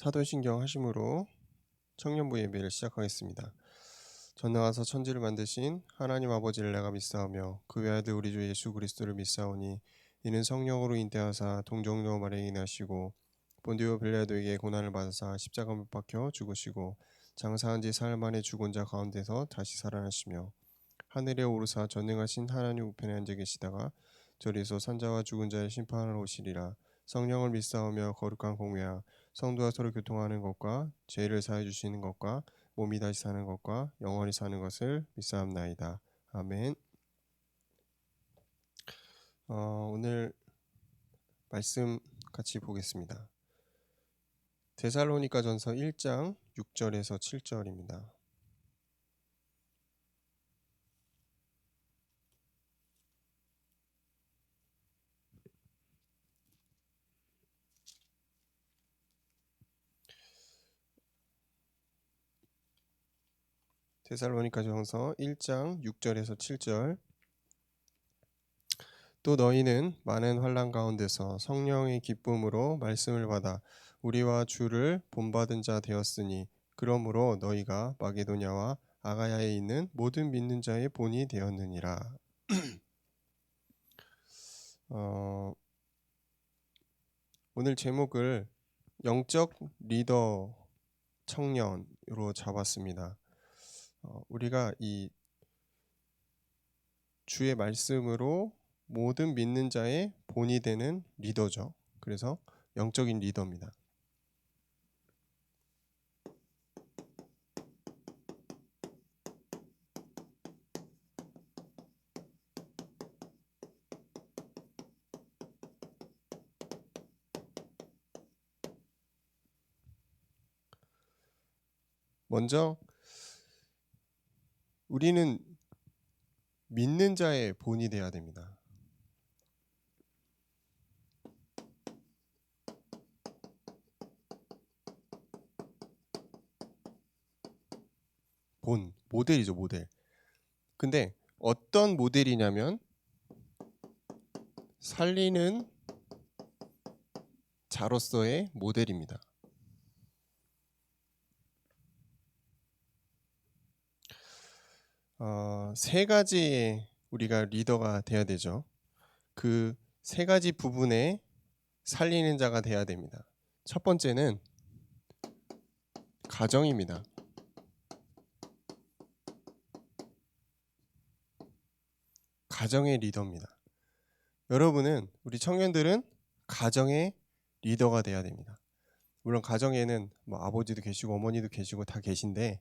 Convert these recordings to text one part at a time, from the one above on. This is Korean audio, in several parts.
사도신경 하심으로 청년부 예배를 시작하겠습니다. 전능하사 천지를 만드신 하나님 아버지를 내가 믿사오며 그 외아들 우리 주 예수 그리스도를 믿사오니 이는 성령으로 인대하사 동정녀 마리아에게 나시고 본디오 빌라도에게 고난을 받으사 십자가 못 박혀 죽으시고 장사한 지 사흘 만에 죽은 자 가운데서 다시 살아나시며 하늘에 오르사 전능하신 하나님 우편에 앉아 계시다가 저리서 산자와 죽은 자의 심판을 오시리라. 성령을 믿사오며 거룩한 공회와 성도와 서로 교통하는 것과 죄를 사해 주시는 것과 몸이 다시 사는 것과 영원히 사는 것을 믿사옵나이다. 아멘. 오늘 말씀 같이 보겠습니다. 데살로니가전서 1장 6절에서 7절입니다. 데살로니가전서 1장 6절에서 7절. 또 너희는 많은 환난 가운데서 성령의 기쁨으로 말씀을 받아 우리와 주를 본받은 자 되었으니 그러므로 너희가 마게도냐와 아가야에 있는 모든 믿는 자의 본이 되었느니라. 오늘 제목을 영적 리더 청년으로 잡았습니다. 우리가 이 주의 말씀으로 모든 믿는 자의 본이 되는 리더죠. 그래서 영적인 리더입니다. 먼저 우리는 믿는 자의 본이 되어야 됩니다. 본, 모델이죠, 모델. 근데 어떤 모델이냐면 살리는 자로서의 모델입니다. 세 가지의 우리가 리더가 돼야 되죠. 그 세 가지 부분에 살리는 자가 돼야 됩니다. 첫 번째는 가정입니다. 가정의 리더입니다. 여러분은, 우리 청년들은 가정의 리더가 돼야 됩니다. 물론 가정에는 아버지도 계시고 어머니도 계시고 다 계신데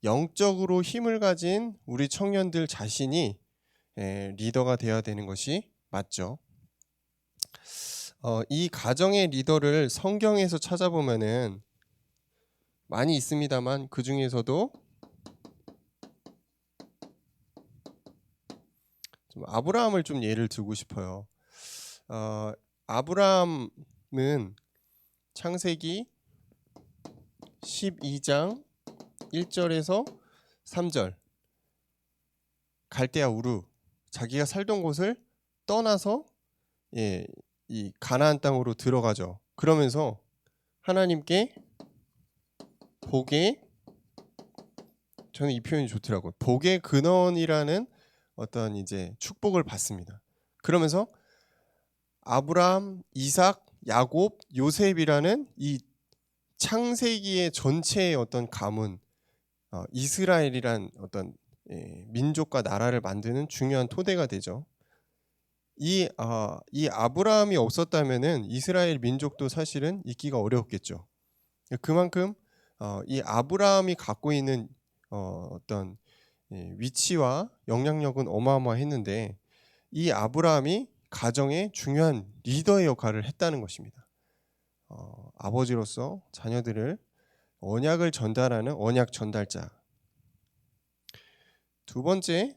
영적으로 힘을 가진 우리 청년들 자신이 리더가 되어야 되는 것이 맞죠. 이 가정의 리더를 성경에서 찾아보면은 많이 있습니다만 그 중에서도 좀 아브라함을 좀 예를 들고 싶어요. 아브라함은 창세기 12장 1절에서 3절 갈대아 우르, 자기가 살던 곳을 떠나서 이 가나안 땅으로 들어가죠. 그러면서 하나님께 복의, 저는 이 표현이 좋더라고요. 복의 근원이라는 어떤 이제 축복을 받습니다. 그러면서 아브라함, 이삭, 야곱, 요셉이라는 이 창세기의 전체의 어떤 가문, 이스라엘이란 어떤 민족과 나라를 만드는 중요한 토대가 되죠. 이 아브라함이 없었다면은 이스라엘 민족도 사실은 있기가 어려웠겠죠. 그만큼 이 아브라함이 갖고 있는 어떤 위치와 영향력은 어마어마했는데 이 아브라함이 가정의 중요한 리더의 역할을 했다는 것입니다. 아버지로서 자녀들을 언약을 전달하는 언약 전달자. 두 번째,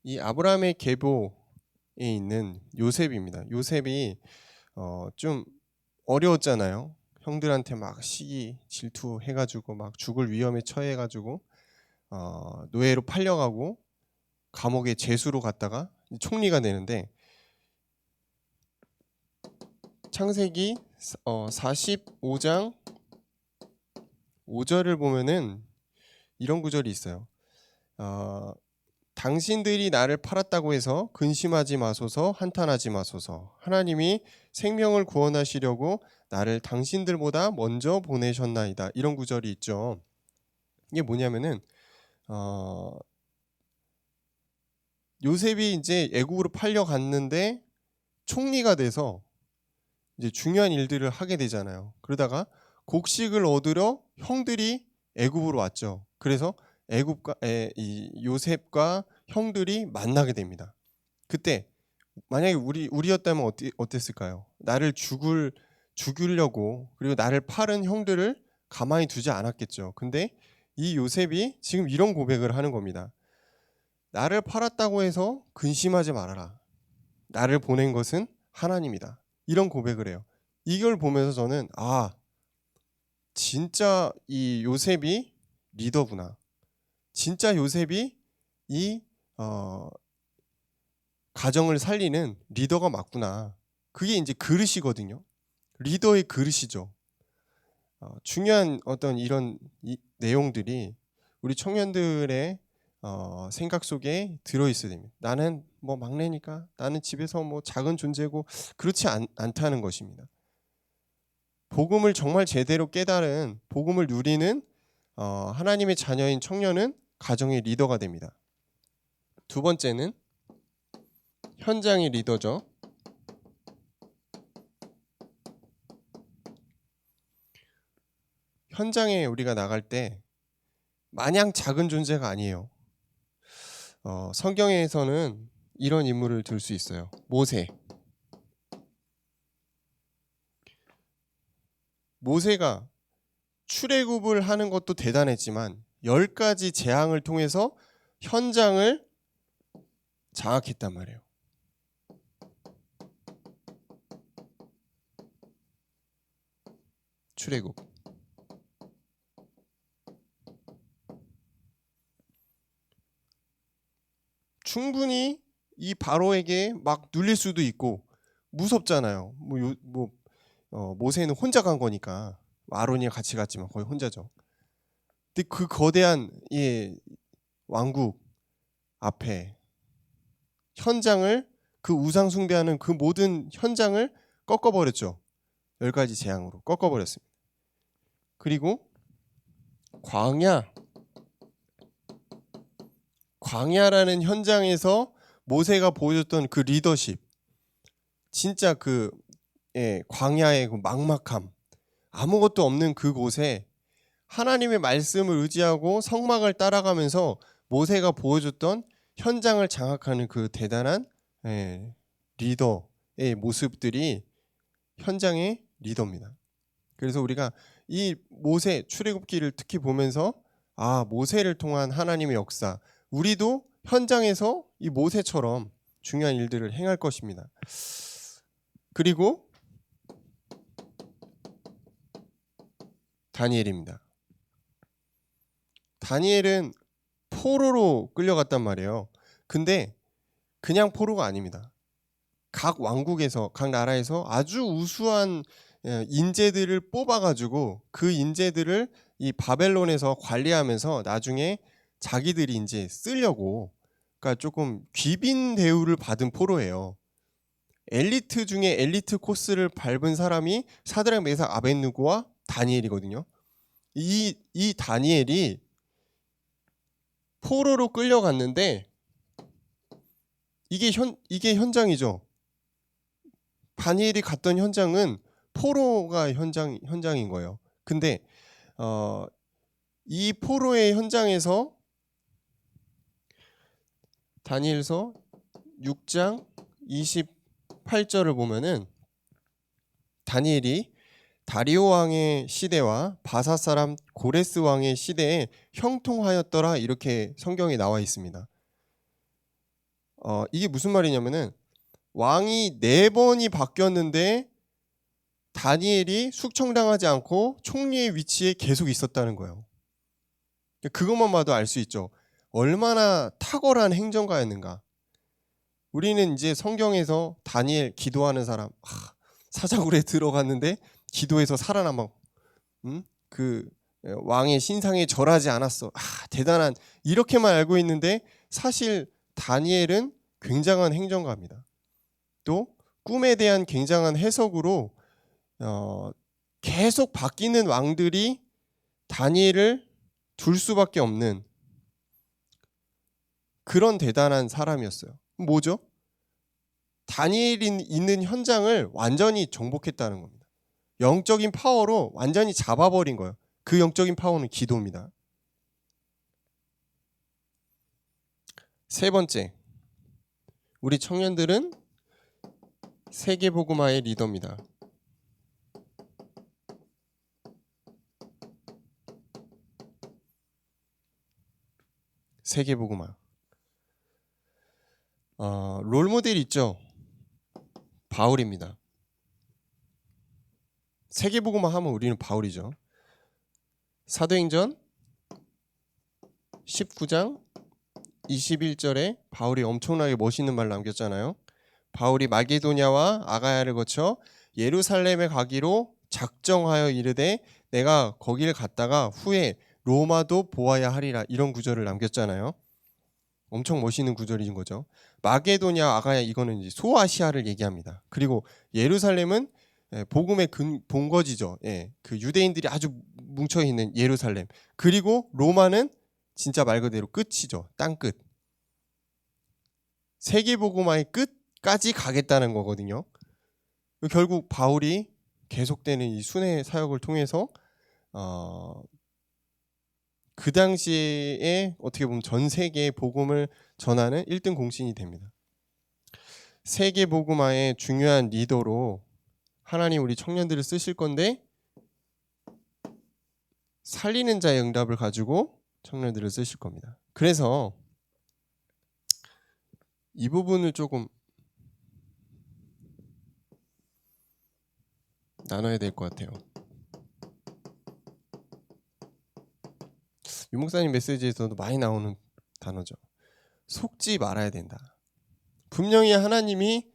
이 아브라함의 계보에 있는 요셉입니다. 요셉이 좀 어려웠잖아요. 형들한테 막 시기 질투해가지고 막 죽을 위험에 처해가지고 노예로 팔려가고 감옥에 죄수로 갔다가 총리가 되는데 창세기 45장 5절을 보면은 이런 구절이 있어요. 당신들이 나를 팔았다고 해서 근심하지 마소서, 한탄하지 마소서. 하나님이 생명을 구원하시려고 나를 당신들보다 먼저 보내셨나이다. 이런 구절이 있죠. 이게 뭐냐면은 요셉이 이제 애국으로 팔려갔는데 총리가 돼서 이제 중요한 일들을 하게 되잖아요. 그러다가 곡식을 얻으러 형들이 애굽으로 왔죠. 그래서 이 요셉과 형들이 만나게 됩니다. 그때 만약에 우리였다면 어땠을까요? 나를 죽이려고 그리고 나를 팔은 형들을 가만히 두지 않았겠죠. 근데 이 요셉이 지금 이런 고백을 하는 겁니다. 나를 팔았다고 해서 근심하지 말아라. 나를 보낸 것은 하나님이다. 이런 고백을 해요. 이걸 보면서 저는 진짜 이 요셉이 리더구나. 진짜 요셉이 이 가정을 살리는 리더가 맞구나. 그게 이제 그릇이거든요. 리더의 그릇이죠. 중요한 어떤 이런 내용들이 우리 청년들의 생각 속에 들어있어야 됩니다. 나는 뭐 막내니까, 나는 집에서 뭐 작은 존재고, 그렇지 않다는 것입니다. 복음을 정말 제대로 깨달은, 복음을 누리는 하나님의 자녀인 청년은 가정의 리더가 됩니다. 두 번째는 현장의 리더죠. 현장에 우리가 나갈 때 마냥 작은 존재가 아니에요. 성경에서는 이런 인물을 들 수 있어요. 모세가 출애굽을 하는 것도 대단했지만 10가지 재앙을 통해서 현장을 장악했단 말이에요. 출애굽. 충분히 이 바로에게 막 눌릴 수도 있고 무섭잖아요. 모세는 혼자 간 거니까 아론이랑 같이 갔지만 거의 혼자죠. 근데 그 거대한 왕국 앞에 현장을, 그 우상 숭배하는 그 모든 현장을 꺾어버렸죠. 10가지 재앙으로 꺾어버렸습니다. 그리고 광야라는 현장에서 모세가 보여줬던 그 리더십, 진짜 광야의 그 막막함, 아무것도 없는 그곳에 하나님의 말씀을 의지하고 성막을 따라가면서 모세가 보여줬던 현장을 장악하는 그 대단한 리더의 모습들이 현장의 리더입니다. 그래서 우리가 이 모세 출애굽기를 특히 보면서 모세를 통한 하나님의 역사, 우리도 현장에서 이 모세처럼 중요한 일들을 행할 것입니다. 그리고 다니엘입니다. 다니엘은 포로로 끌려갔단 말이에요. 근데 그냥 포로가 아닙니다. 각 왕국에서, 각 나라에서 아주 우수한 인재들을 뽑아가지고 그 인재들을 이 바벨론에서 관리하면서 나중에 자기들이 이제 쓰려고, 그러니까 조금 귀빈 대우를 받은 포로예요. 엘리트 중에 엘리트 코스를 밟은 사람이 사드락, 메삭, 아벳느고와 다니엘이거든요. 이 다니엘이 포로로 끌려갔는데 이게 현장이죠. 다니엘이 갔던 현장은 포로가 현장인 거예요. 근데 이 포로의 현장에서 다니엘서 6장 28절을 보면은 다니엘이 다리오 왕의 시대와 바사 사람 고레스 왕의 시대에 형통하였더라, 이렇게 성경에 나와 있습니다. 이게 무슨 말이냐면은 왕이 4번이 바뀌었는데 다니엘이 숙청당하지 않고 총리의 위치에 계속 있었다는 거예요. 그것만 봐도 알 수 있죠. 얼마나 탁월한 행정가였는가. 우리는 이제 성경에서 다니엘 기도하는 사람, 사자굴에 들어갔는데 기도해서 살아남아. 그 왕의 신상에 절하지 않았어. 대단한, 이렇게만 알고 있는데 사실 다니엘은 굉장한 행정가입니다. 또 꿈에 대한 굉장한 해석으로 계속 바뀌는 왕들이 다니엘을 둘 수밖에 없는 그런 대단한 사람이었어요. 뭐죠? 다니엘이 있는 현장을 완전히 정복했다는 겁니다. 영적인 파워로 완전히 잡아버린 거예요. 그 영적인 파워는 기도입니다. 세 번째, 우리 청년들은 세계복음화의 리더입니다. 세계복음화. 롤모델 있죠? 바울입니다. 세계복음화 하면 우리는 바울이죠. 사도행전 19장 21절에 바울이 엄청나게 멋있는 말 남겼잖아요. 바울이 마게도냐와 아가야를 거쳐 예루살렘에 가기로 작정하여 이르되 내가 거기를 갔다가 후에 로마도 보아야 하리라, 이런 구절을 남겼잖아요. 엄청 멋있는 구절인 거죠. 마게도냐, 아가야, 이거는 이제 소아시아를 얘기합니다. 그리고 예루살렘은 복음의 본거지죠. 그 유대인들이 아주 뭉쳐 있는 예루살렘. 그리고 로마는 진짜 말 그대로 끝이죠. 땅끝. 세계복음화의 끝까지 가겠다는 거거든요. 결국 바울이 계속되는 이 순회 사역을 통해서 그 당시에 어떻게 보면 전 세계에 복음을 전하는 1등 공신이 됩니다. 세계 복음화의 중요한 리더로 하나님 우리 청년들을 쓰실 건데, 살리는 자의 응답을 가지고 청년들을 쓰실 겁니다. 그래서 이 부분을 조금 나눠야 될 것 같아요. 유 목사님 메시지에서도 많이 나오는 단어죠. 속지 말아야 된다. 분명히 하나님이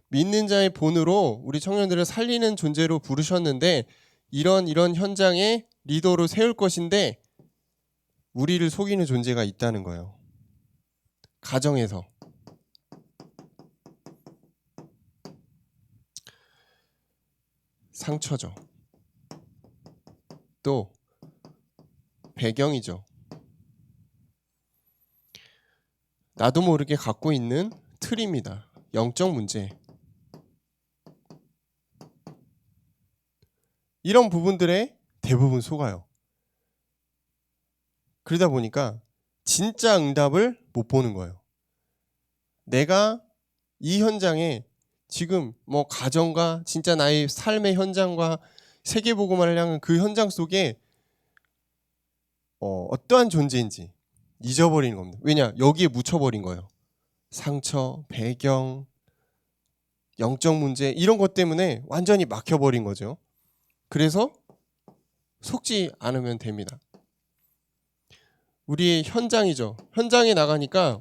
믿는 자의 본으로 우리 청년들을 살리는 존재로 부르셨는데, 이런 현장에 리더로 세울 것인데 우리를 속이는 존재가 있다는 거예요. 가정에서. 상처죠. 또 배경이죠. 나도 모르게 갖고 있는 틀입니다. 영적 문제. 이런 부분들에 대부분 속아요. 그러다 보니까 진짜 응답을 못 보는 거예요. 내가 이 현장에 지금 뭐 가정과 진짜 나의 삶의 현장과 세계복음화를 향한 그 현장 속에 어떠한 존재인지 잊어버리는 겁니다. 왜냐? 여기에 묻혀버린 거예요. 상처, 배경, 영적 문제, 이런 것 때문에 완전히 막혀버린 거죠. 그래서 속지 않으면 됩니다. 우리의 현장이죠. 현장에 나가니까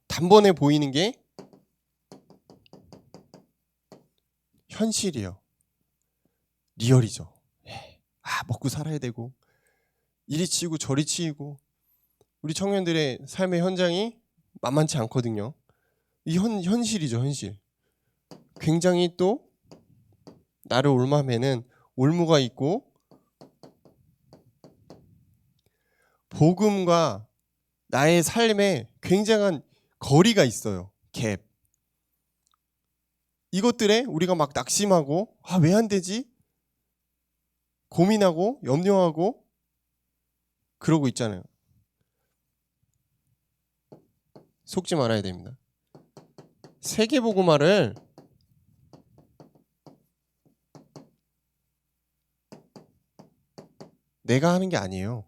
단번에 보이는 게 현실이에요. 리얼이죠. 먹고 살아야 되고 이리 치이고 저리 치이고, 우리 청년들의 삶의 현장이 만만치 않거든요. 이 현실이죠. 현실. 굉장히 또 나를 옮아매는 올무가 있고, 복음과 나의 삶에 굉장한 거리가 있어요. 갭. 이것들에 우리가 막 낙심하고 왜 안 되지? 고민하고 염려하고 그러고 있잖아요. 속지 말아야 됩니다. 세계복음화를 내가 하는 게 아니에요.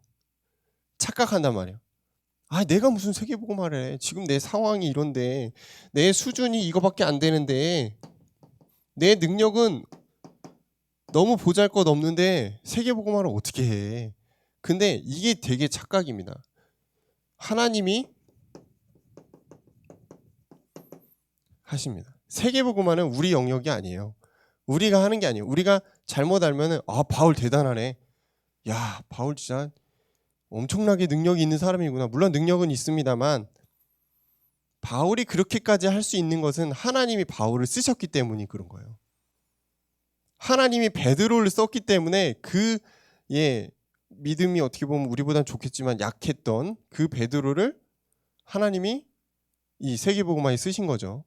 착각한단 말이에요. 내가 무슨 세계복음화를 해. 지금 내 상황이 이런데, 내 수준이 이거밖에 안 되는데, 내 능력은 너무 보잘것없는데 세계복음화를 어떻게 해. 근데 이게 되게 착각입니다. 하나님이 하십니다. 세계복음화는 우리 영역이 아니에요. 우리가 하는 게 아니에요. 우리가 잘못 알면은 바울 대단하네. 야, 바울 진짜 엄청나게 능력이 있는 사람이구나. 물론 능력은 있습니다만 바울이 그렇게까지 할 수 있는 것은 하나님이 바울을 쓰셨기 때문이 그런 거예요. 하나님이 베드로를 썼기 때문에 그의 믿음이 어떻게 보면 우리보다는 좋겠지만 약했던 그 베드로를 하나님이 이 세계복음화에 쓰신 거죠.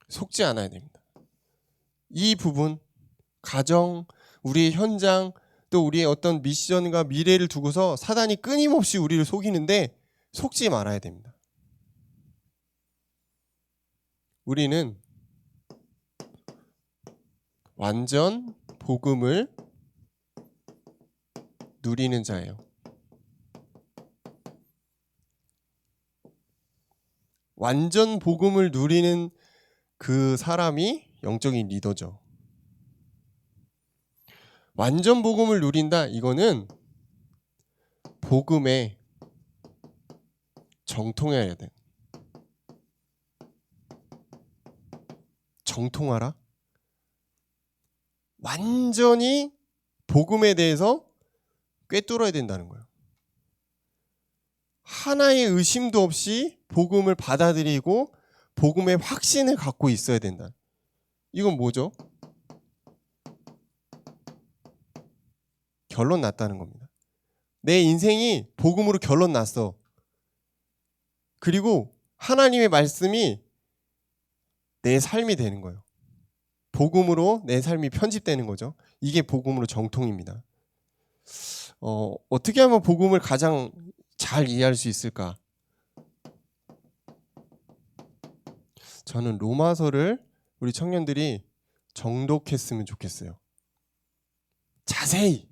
속지 않아야 됩니다. 이 부분, 가정, 우리의 현장, 또 우리의 어떤 미션과 미래를 두고서 사단이 끊임없이 우리를 속이는데 속지 말아야 됩니다. 우리는 완전 복음을 누리는 자예요. 완전 복음을 누리는 그 사람이 영적인 리더죠. 완전 복음을 누린다. 이거는 복음에 정통해야 돼. 정통하라. 완전히 복음에 대해서 꿰뚫어야 된다는 거예요. 하나의 의심도 없이 복음을 받아들이고 복음의 확신을 갖고 있어야 된다. 이건 뭐죠? 결론 났다는 겁니다. 내 인생이 복음으로 결론 났어. 그리고 하나님의 말씀이 내 삶이 되는 거예요. 복음으로 내 삶이 편집되는 거죠. 이게 복음으로 정통입니다. 어떻게 하면 복음을 가장 잘 이해할 수 있을까? 저는 로마서를 우리 청년들이 정독했으면 좋겠어요. 자세히.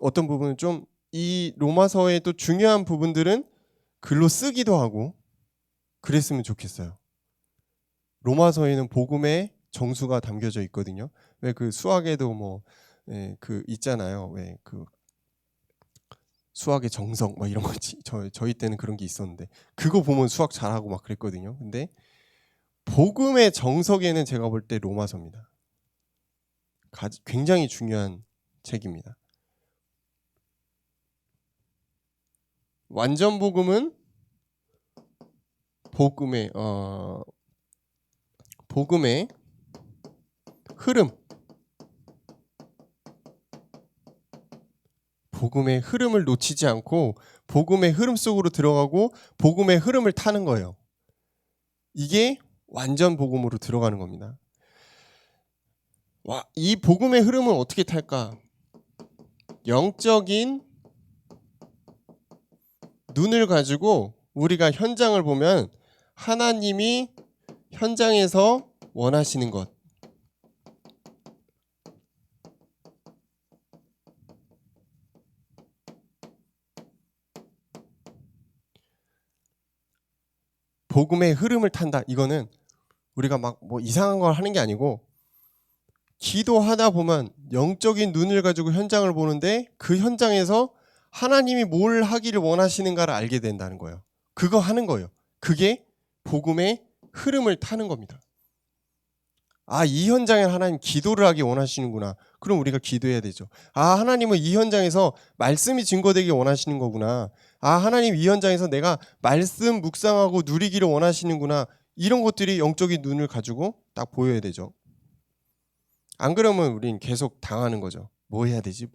어떤 부분은 좀 이 로마서의 또 중요한 부분들은 글로 쓰기도 하고 그랬으면 좋겠어요. 로마서에는 복음의 정수가 담겨져 있거든요. 왜 그 수학에도 그 있잖아요. 왜 그 수학의 정석 막 이런 거 저희 때는 그런 게 있었는데 그거 보면 수학 잘하고 막 그랬거든요. 근데 복음의 정석에는 제가 볼 때 로마서입니다. 굉장히 중요한 책입니다. 완전 복음은 복음의 흐름, 복음의 흐름을 놓치지 않고 복음의 흐름 속으로 들어가고 복음의 흐름을 타는 거예요. 이게 완전 복음으로 들어가는 겁니다. 이 복음의 흐름을 어떻게 탈까? 영적인 눈을 가지고 우리가 현장을 보면 하나님이 현장에서 원하시는 것, 복음의 흐름을 탄다. 이거는 우리가 막 뭐 이상한 걸 하는 게 아니고 기도하다 보면 영적인 눈을 가지고 현장을 보는데 그 현장에서 하나님이 뭘 하기를 원하시는가를 알게 된다는 거예요. 그거 하는 거예요. 그게 복음의 흐름을 타는 겁니다. 이 현장에 하나님 기도를 하기 원하시는구나. 그럼 우리가 기도해야 되죠. 하나님은 이 현장에서 말씀이 증거되기 원하시는 거구나. 하나님 이 현장에서 내가 말씀 묵상하고 누리기를 원하시는구나. 이런 것들이 영적인 눈을 가지고 딱 보여야 되죠. 안 그러면 우린 계속 당하는 거죠. 뭐 해야 되지?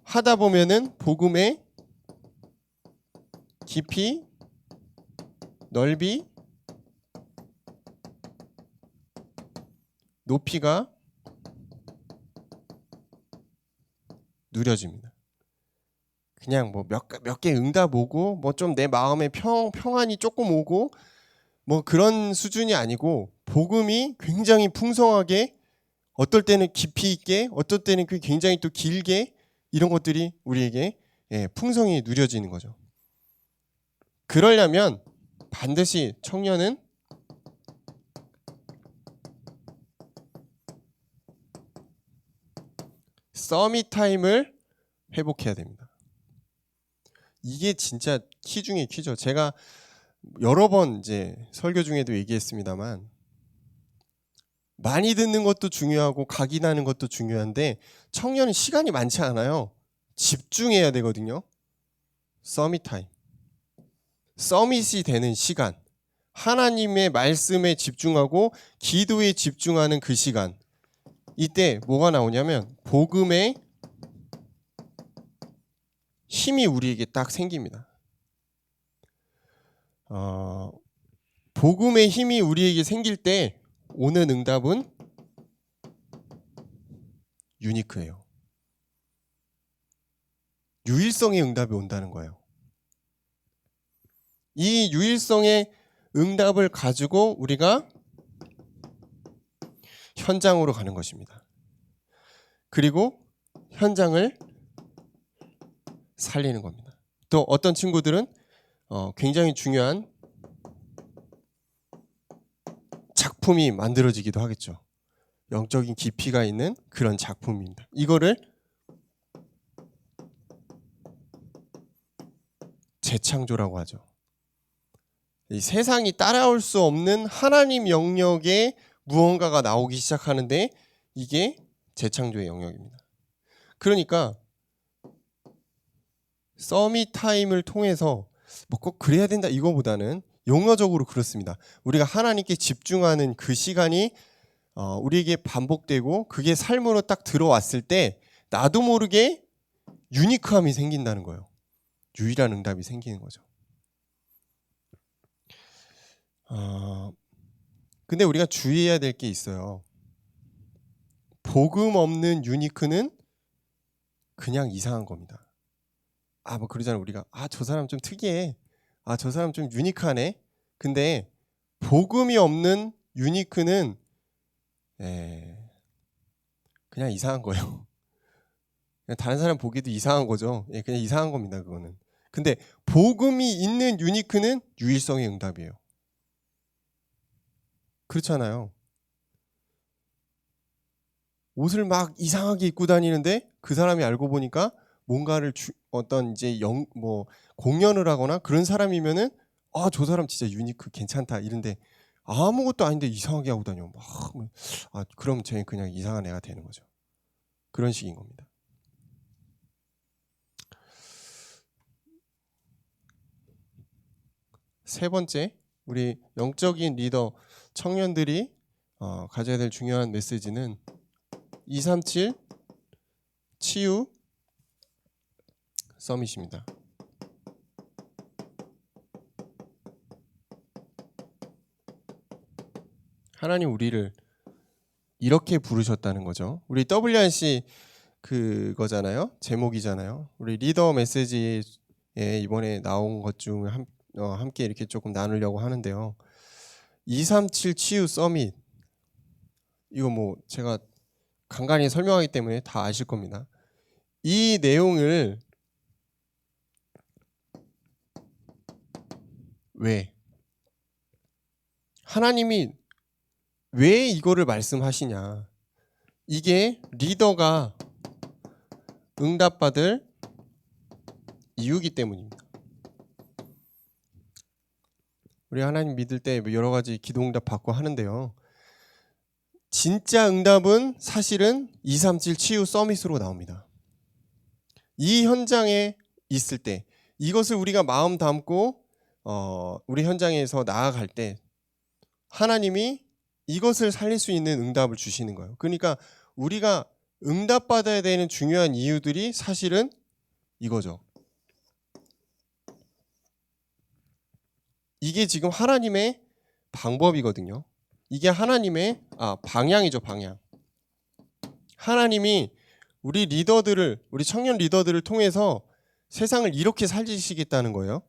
하다 보면은 복음의 깊이, 넓이, 높이가 누려집니다. 그냥 뭐 몇 개 응답 오고 뭐 좀 내 마음에 평안이 조금 오고 뭐 그런 수준이 아니고 복음이 굉장히 풍성하게 어떨 때는 깊이 있게 어떨 때는 굉장히 또 길게 이런 것들이 우리에게 풍성히 누려지는 거죠. 그러려면 반드시 청년은 서밋 타임을 회복해야 됩니다. 이게 진짜 키 중에 키죠. 제가 여러 번 이제 설교 중에도 얘기했습니다만 많이 듣는 것도 중요하고 각인하는 것도 중요한데 청년은 시간이 많지 않아요. 집중해야 되거든요. 서밋 타임. 서밋이 되는 시간. 하나님의 말씀에 집중하고 기도에 집중하는 그 시간. 이때 뭐가 나오냐면 복음의 힘이 우리에게 딱 생깁니다. 복음의 힘이 우리에게 생길 때 오는 응답은 유니크해요. 유일성의 응답이 온다는 거예요. 이 유일성의 응답을 가지고 우리가 현장으로 가는 것입니다. 그리고 현장을 살리는 겁니다. 또 어떤 친구들은 굉장히 중요한 작품이 만들어지기도 하겠죠. 영적인 깊이가 있는 그런 작품입니다. 이거를 재창조라고 하죠. 이 세상이 따라올 수 없는 하나님 영역에 무언가가 나오기 시작하는데 이게 재창조의 영역입니다. 그러니까 서밋 타임을 통해서 뭐 꼭 그래야 된다 이거보다는 용어적으로 그렇습니다. 우리가 하나님께 집중하는 그 시간이 우리에게 반복되고 그게 삶으로 딱 들어왔을 때 나도 모르게 유니크함이 생긴다는 거예요. 유일한 응답이 생기는 거죠. 근데 우리가 주의해야 될 게 있어요. 복음 없는 유니크는 그냥 이상한 겁니다. 뭐 그러잖아요. 우리가 저 사람 좀 특이해. 저 사람 좀 유니크하네. 근데 복음이 없는 유니크는 그냥 이상한 거예요. 그냥 다른 사람 보기도 이상한 거죠. 그냥 이상한 겁니다. 그거는. 근데 복음이 있는 유니크는 유일성의 응답이에요. 그렇잖아요. 옷을 막 이상하게 입고 다니는데 그 사람이 알고 보니까 뭔가를 어떤 이제 공연을 하거나 그런 사람이면은 저 사람 진짜 유니크 괜찮다 이런데 아무것도 아닌데 이상하게 하고 다녀. 그럼 쟤 그냥 이상한 애가 되는 거죠. 그런 식인 겁니다. 세 번째, 우리 영적인 리더 청년들이 가져야 될 중요한 메시지는 237 치유 서밋입니다. 하나님 우리를 이렇게 부르셨다는 거죠. 우리 WRC 그거잖아요. 제목이잖아요. 우리 리더 메시지에 이번에 나온 것 중 함께 이렇게 조금 나누려고 하는데요. 237 치유 서밋. 이거 뭐 제가 간간히 설명하기 때문에 다 아실 겁니다. 이 내용을 왜? 하나님이 왜 이거를 말씀하시냐? 이게 리더가 응답받을 이유기 때문입니다. 우리 하나님 믿을 때 여러 가지 기도 응답 받고 하는데요. 진짜 응답은 사실은 237 치유 서밋으로 나옵니다. 이 현장에 있을 때 이것을 우리가 마음 담고 우리 현장에서 나아갈 때 하나님이 이것을 살릴 수 있는 응답을 주시는 거예요. 그러니까 우리가 응답받아야 되는 중요한 이유들이 사실은 이거죠. 이게 지금 하나님의 방법이거든요. 이게 하나님의 방향이죠, 방향. 하나님이 우리 리더들을, 우리 청년 리더들을 통해서 세상을 이렇게 살리시겠다는 거예요.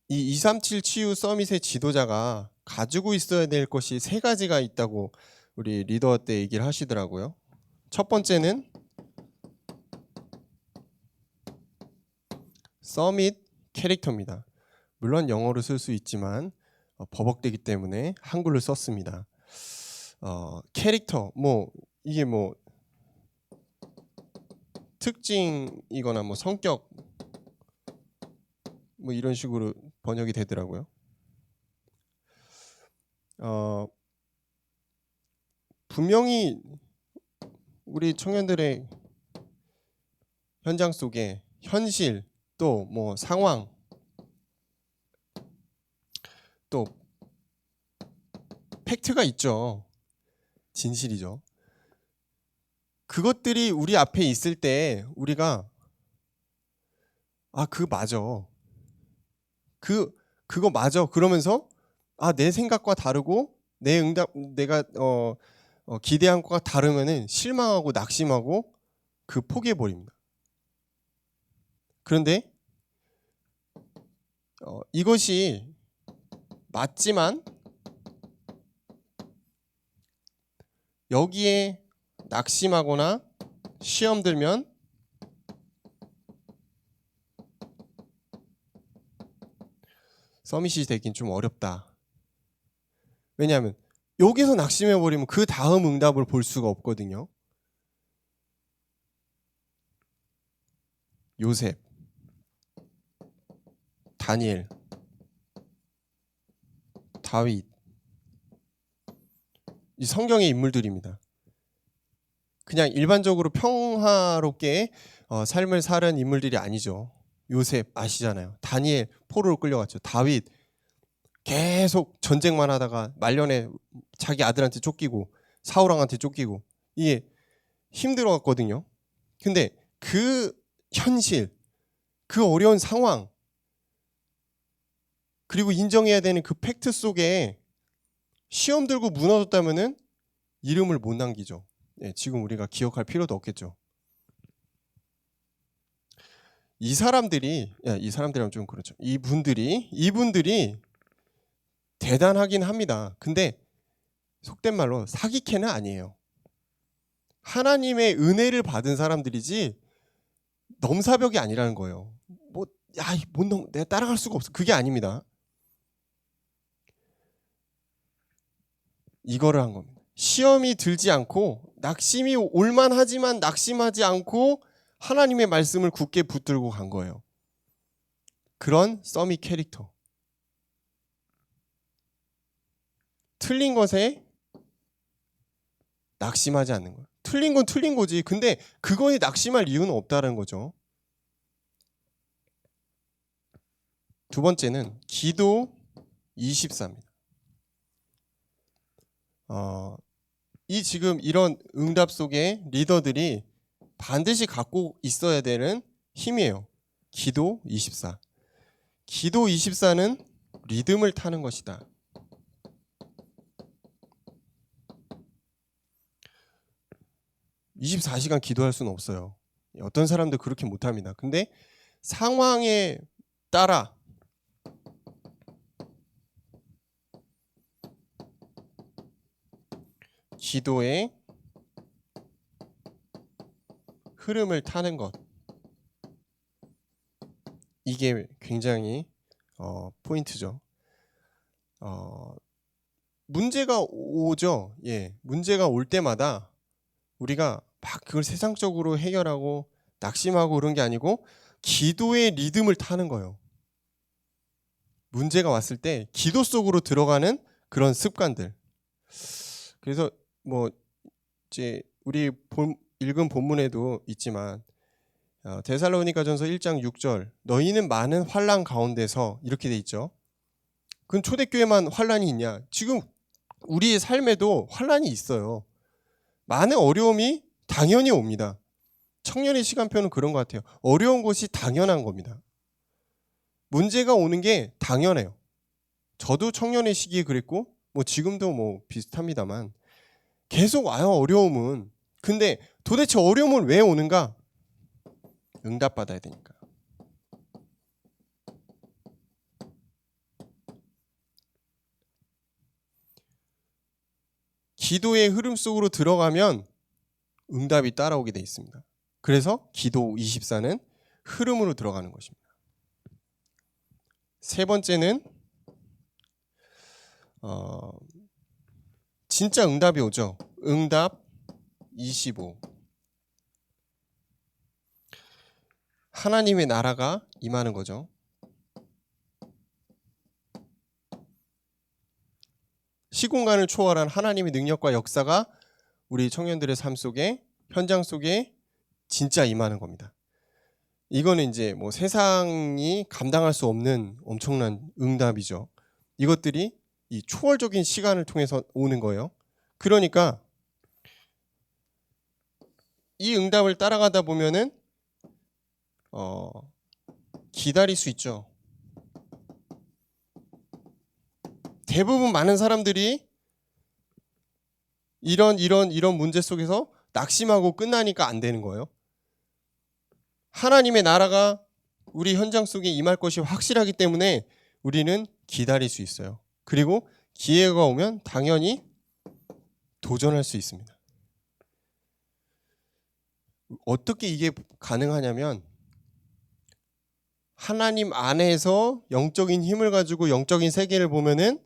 이 237 치유 서밋의 지도자가 가지고 있어야 될 것이 세 가지가 있다고 우리 리더 때 얘기를 하시더라고요. 첫 번째는 서밋 캐릭터입니다. 물론 영어로 쓸 수 있지만 버벅대기 때문에 한글로 썼습니다. 캐릭터 뭐 이게 뭐 특징이거나 뭐 성격 뭐 이런 식으로 번역이 되더라고요. 분명히 우리 청년들의 현장 속에 현실 또 뭐 상황 또 팩트가 있죠. 진실이죠. 그것들이 우리 앞에 있을 때 우리가 그 맞아. 그거 맞아. 그러면서 내 생각과 다르고 내 응답 내가 기대한 것과 다르면은 실망하고 낙심하고 포기해 버립니다. 그런데 이것이 맞지만 여기에 낙심하거나 시험 들면 서밋이 되긴 좀 어렵다. 왜냐하면 여기서 낙심해 버리면 그 다음 응답을 볼 수가 없거든요. 요셉, 다니엘, 다윗, 이 성경의 인물들입니다. 그냥 일반적으로 평화롭게 삶을 사는 인물들이 아니죠. 요셉 아시잖아요. 다니엘 포로로 끌려갔죠. 다윗 계속 전쟁만 하다가 말년에 자기 아들한테 쫓기고 사울왕한테 쫓기고 이게 힘들어갔거든요. 근데 그 현실, 그 어려운 상황 그리고 인정해야 되는 그 팩트 속에 시험 들고 무너졌다면은 이름을 못 남기죠. 지금 우리가 기억할 필요도 없겠죠. 이 사람들이면 좀 그렇죠. 이분들이 대단하긴 합니다. 근데 속된 말로 사기캐는 아니에요. 하나님의 은혜를 받은 사람들이지 넘사벽이 아니라는 거예요. 내가 따라갈 수가 없어. 그게 아닙니다. 이거를 한 겁니다. 시험이 들지 않고 낙심이 올만하지만 낙심하지 않고 하나님의 말씀을 굳게 붙들고 간 거예요. 그런 서밋 캐릭터. 틀린 것에 낙심하지 않는 거예요. 틀린 건 틀린 거지. 근데 그거에 낙심할 이유는 없다는 거죠. 두 번째는 기도 24입니다. 이 지금 이런 응답 속에 리더들이 반드시 갖고 있어야 되는 힘이에요. 기도 24. 기도 24는 리듬을 타는 것이다. (24시간) 기도할 수는 없어요. 어떤 사람들 그렇게 못합니다. 근데 상황에 따라 기도의 흐름을 타는 것, 이게 굉장히 포인트죠. 문제가 오죠. 문제가 올 때마다 우리가 막 그걸 세상적으로 해결하고 낙심하고 그런 게 아니고 기도의 리듬을 타는 거예요. 문제가 왔을 때 기도 속으로 들어가는 그런 습관들. 그래서 이제 우리 읽은 본문에도 있지만 데살로니가전서 1장 6절 너희는 많은 환난 가운데서 이렇게 돼 있죠. 그건 초대교회만 환난이 있냐? 지금 우리의 삶에도 환난이 있어요. 많은 어려움이 당연히 옵니다. 청년의 시간표는 그런 것 같아요. 어려운 것이 당연한 겁니다. 문제가 오는 게 당연해요. 저도 청년의 시기에 그랬고 지금도 비슷합니다만 계속 와요, 어려움은. 근데 도대체 어려움은 왜 오는가? 응답받아야 되니까. 기도의 흐름 속으로 들어가면 응답이 따라오게 돼 있습니다. 그래서 기도 24는 흐름으로 들어가는 것입니다. 세 번째는 진짜 응답이 오죠. 응답 25. 하나님의 나라가 임하는 거죠. 시공간을 초월한 하나님의 능력과 역사가 우리 청년들의 삶 속에, 현장 속에 진짜 임하는 겁니다. 이거는 이제 뭐 세상이 감당할 수 없는 엄청난 응답이죠. 이것들이 이 초월적인 시간을 통해서 오는 거예요. 그러니까 이 응답을 따라가다 보면은 기다릴 수 있죠. 대부분 많은 사람들이 이런 문제 속에서 낙심하고 끝나니까 안 되는 거예요. 하나님의 나라가 우리 현장 속에 임할 것이 확실하기 때문에 우리는 기다릴 수 있어요. 그리고 기회가 오면 당연히 도전할 수 있습니다. 어떻게 이게 가능하냐면 하나님 안에서 영적인 힘을 가지고 영적인 세계를 보면은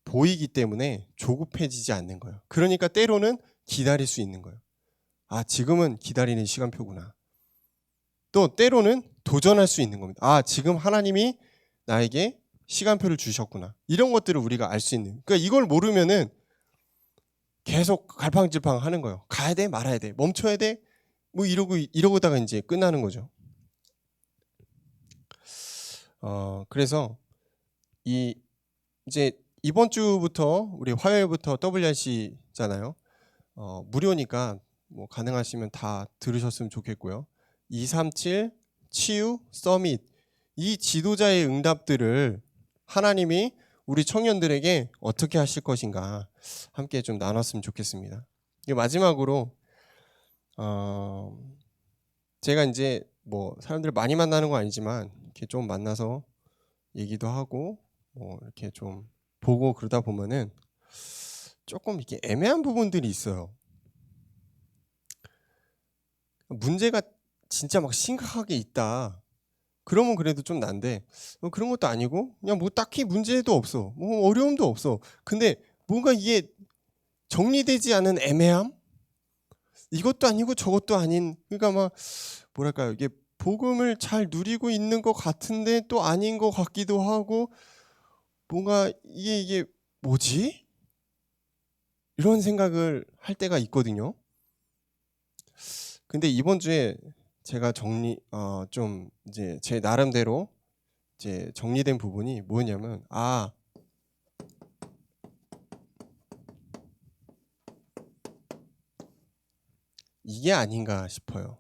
보이기 때문에 조급해지지 않는 거예요. 그러니까 때로는 기다릴 수 있는 거예요. 아, 지금은 기다리는 시간표구나. 또 때로는 도전할 수 있는 겁니다. 아, 지금 하나님이 나에게 시간표를 주셨구나. 이런 것들을 우리가 알 수 있는. 그러니까 이걸 모르면은 계속 갈팡질팡 하는 거예요. 가야 돼, 말아야 돼, 멈춰야 돼, 뭐 이러고다가 이제 끝나는 거죠. 그래서 이제 이번 주부터 우리 화요일부터 WRC잖아요. 무료니까 뭐 가능하시면 다 들으셨으면 좋겠고요. 237 치유 서밋, 이 지도자의 응답들을 하나님이 우리 청년들에게 어떻게 하실 것인가 함께 좀 나눴으면 좋겠습니다. 마지막으로 제가 이제 뭐 사람들 많이 만나는 건 아니지만 이렇게 좀 만나서 얘기도 하고 뭐 이렇게 좀 보고 그러다 보면은 조금 이렇게 애매한 부분들이 있어요. 문제가 진짜 막 심각하게 있다, 그러면 그래도 좀 난데 그런 것도 아니고 그냥 뭐 딱히 문제도 없어, 뭐 어려움도 없어. 근데 뭔가 이게 정리되지 않은 애매함? 이것도 아니고 저것도 아닌, 그러니까 막 뭐랄까요, 이게 복음을 잘 누리고 있는 것 같은데 또 아닌 것 같기도 하고, 뭔가 이게 뭐지? 이런 생각을 할 때가 있거든요. 근데 이번 주에 제가 좀 이제 제 나름대로 이제 정리된 부분이 뭐냐면, 이게 아닌가 싶어요.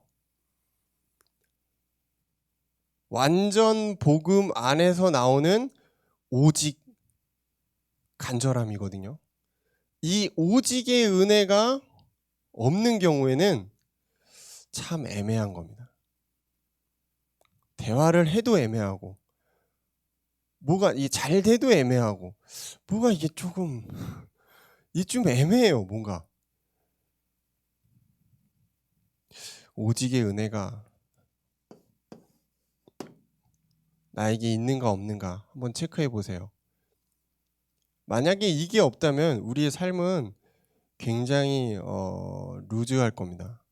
완전 복음 안에서 나오는 오직 간절함이거든요. 이 오직의 은혜가 없는 경우에는 참 애매한 겁니다. 대화를 해도 애매하고, 뭐가 잘 돼도 애매하고, 뭐가 이게 좀 애매해요. 뭔가 오직의 은혜가 나에게 있는가 없는가 한번 체크해 보세요. 만약에 이게 없다면 우리의 삶은 굉장히 루즈할 겁니다.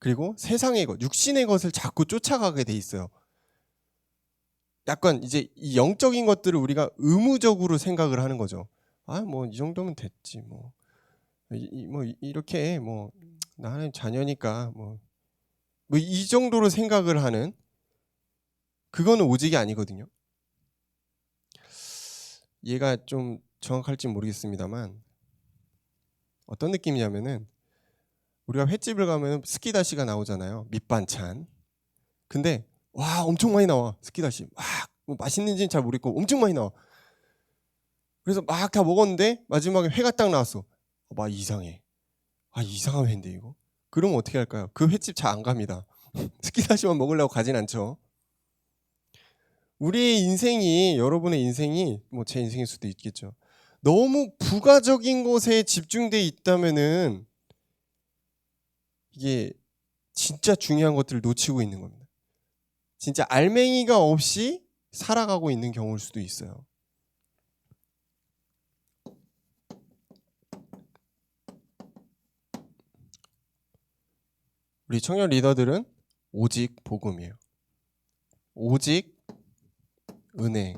그리고 세상의 것, 육신의 것을 자꾸 쫓아가게 돼 있어요. 약간 이제 이 영적인 것들을 우리가 의무적으로 생각을 하는 거죠. 뭐 이 정도면 됐지, 뭐 이렇게 뭐 나 하나님 자녀니까 뭐 이 정도로 생각을 하는, 그거는 오직이 아니거든요. 얘가 좀 정확할지 모르겠습니다만 어떤 느낌이냐면은, 우리가 횟집을 가면 스키다시가 나오잖아요. 밑반찬. 근데 와, 엄청 많이 나와. 스키다시 뭐 맛있는지는 잘 모르겠고 엄청 많이 나와. 그래서 막 다 먹었는데 마지막에 회가 딱 나왔어. 막 이상해. 이상한 회인데 이거. 그러면 어떻게 할까요? 그 횟집 잘 안 갑니다. 스키다시만 먹으려고 가진 않죠. 우리의 인생이, 여러분의 인생이, 뭐 제 인생일 수도 있겠죠, 너무 부가적인 것에 집중돼 있다면은 이게 진짜 중요한 것들을 놓치고 있는 겁니다. 진짜 알맹이가 없이 살아가고 있는 경우일 수도 있어요. 우리 청년 리더들은 오직 복음이에요. 오직 은혜.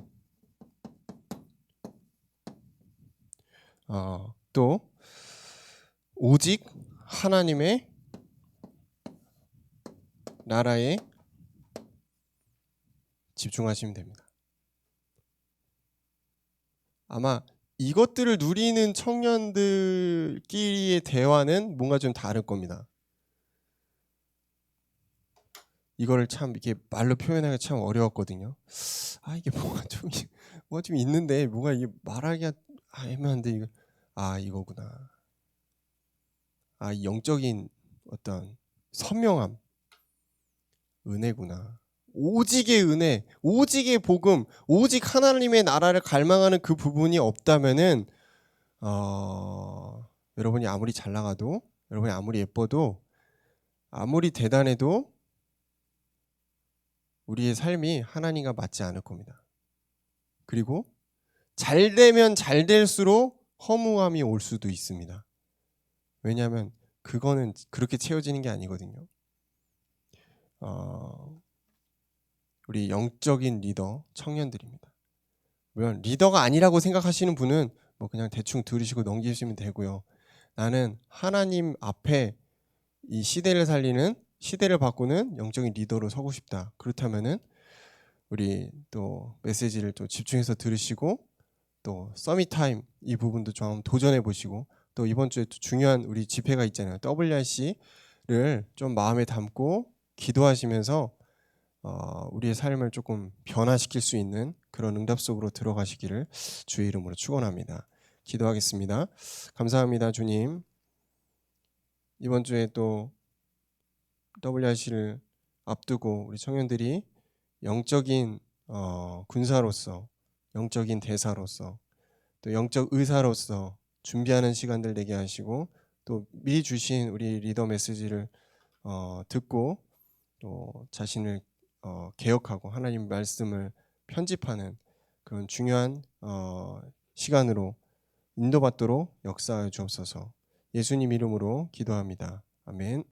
또 오직 하나님의 나라에 집중하시면 됩니다. 아마 이것들을 누리는 청년들끼리의 대화는 뭔가 좀 다를 겁니다. 이거를 참 이렇게 말로 표현하기가 참 어려웠거든요. 이게 뭐가 좀 있는데 뭐가 이게 말하기가 애매한데 이거 이거구나. 이 영적인 어떤 선명함, 은혜구나. 오직의 은혜, 오직의 복음, 오직 하나님의 나라를 갈망하는 그 부분이 없다면은 여러분이 아무리 잘 나가도, 여러분이 아무리 예뻐도, 아무리 대단해도 우리의 삶이 하나님과 맞지 않을 겁니다. 그리고 잘 되면 잘 될수록 허무함이 올 수도 있습니다. 왜냐하면 그거는 그렇게 채워지는 게 아니거든요. 우리 영적인 리더 청년들입니다. 물론 리더가 아니라고 생각하시는 분은 뭐 그냥 대충 들으시고 넘기시면 되고요. 나는 하나님 앞에 이 시대를 살리는, 시대를 바꾸는 영적인 리더로 서고 싶다. 그렇다면은 우리 또 메시지를 또 집중해서 들으시고 또 서밋 타임 이 부분도 좀 도전해 보시고 또 이번 주에 또 중요한 우리 집회가 있잖아요. WRC를 좀 마음에 담고 기도하시면서 우리의 삶을 조금 변화시킬 수 있는 그런 응답 속으로 들어가시기를 주의 이름으로 축원합니다. 기도하겠습니다. 감사합니다, 주님. 이번 주에 또 WRC를 앞두고 우리 청년들이 영적인 군사로서, 영적인 대사로서, 또 영적 의사로서 준비하는 시간들 되게 하시고 또 미리 주신 우리 리더 메시지를 듣고 또 자신을 개혁하고 하나님 말씀을 편집하는 그런 중요한 시간으로 인도받도록 역사하여 주옵소서. 예수님 이름으로 기도합니다. 아멘.